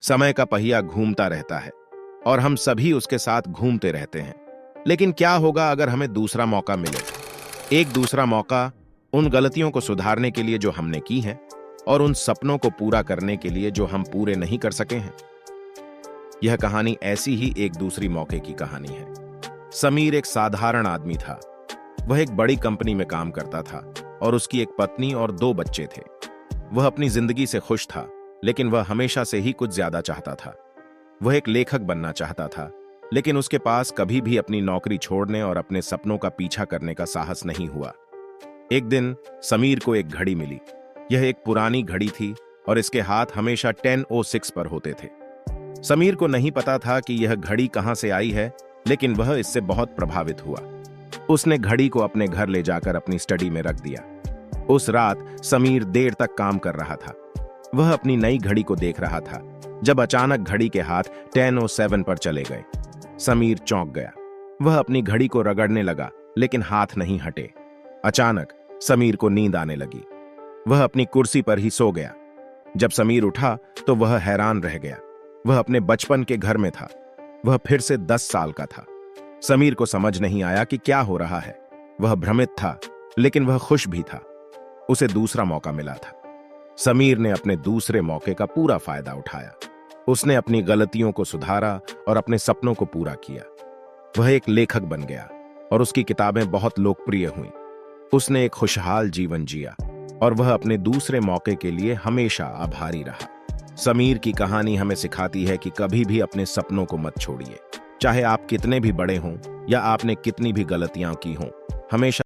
समय का पहिया घूमता रहता है और हम सभी उसके साथ घूमते रहते हैं। लेकिन क्या होगा अगर हमें दूसरा मौका मिले? एक दूसरा मौका उन गलतियों को सुधारने के लिए जो हमने की हैं और उन सपनों को पूरा करने के लिए जो हम पूरे नहीं कर सके हैं। यह कहानी ऐसी ही एक दूसरी मौके की कहानी है। समीर एक साधारण आदमी था। वह एक बड़ी कंपनी में काम करता था और उसकी एक पत्नी और 2 बच्चे थे। वह अपनी जिंदगी से खुश था, लेकिन वह हमेशा से ही कुछ ज्यादा चाहता था। वह एक लेखक बनना चाहता था, लेकिन उसके पास कभी भी अपनी नौकरी छोड़ने और अपने सपनों का पीछा करने का साहस नहीं हुआ। एक दिन समीर को एक घड़ी मिली। यह एक पुरानी घड़ी थी और इसके हाथ हमेशा 10:06 पर होते थे। समीर को नहीं पता था कि यह घड़ी कहां से आई है, लेकिन वह इससे बहुत प्रभावित हुआ। उसने घड़ी को अपने घर ले जाकर अपनी स्टडी में रख दिया। उस रात समीर देर तक काम कर रहा था। वह अपनी नई घड़ी को देख रहा था जब अचानक घड़ी के हाथ 10:07 पर चले गए। समीर चौंक गया। वह अपनी घड़ी को रगड़ने लगा, लेकिन हाथ नहीं हटे। अचानक समीर को नींद आने लगी। वह अपनी कुर्सी पर ही सो गया। जब समीर उठा तो वह हैरान रह गया। वह अपने बचपन के घर में था। वह फिर से 10 साल का था। समीर को समझ नहीं आया कि क्या हो रहा है। वह भ्रमित था, लेकिन वह खुश भी था। उसे दूसरा मौका मिला था। समीर ने अपने दूसरे मौके का पूरा फायदा उठाया। उसने अपनी गलतियों को सुधारा और अपने सपनों को पूरा किया। वह एक लेखक बन गया और उसकी किताबें बहुत लोकप्रिय हुईं। उसने एक खुशहाल जीवन जिया और वह अपने दूसरे मौके के लिए हमेशा आभारी रहा। समीर की कहानी हमें सिखाती है कि कभी भी अपने सपनों को मत छोड़िए। चाहे आप कितने भी बड़े हों या आपने कितनी भी गलतियां की हों, हमेशा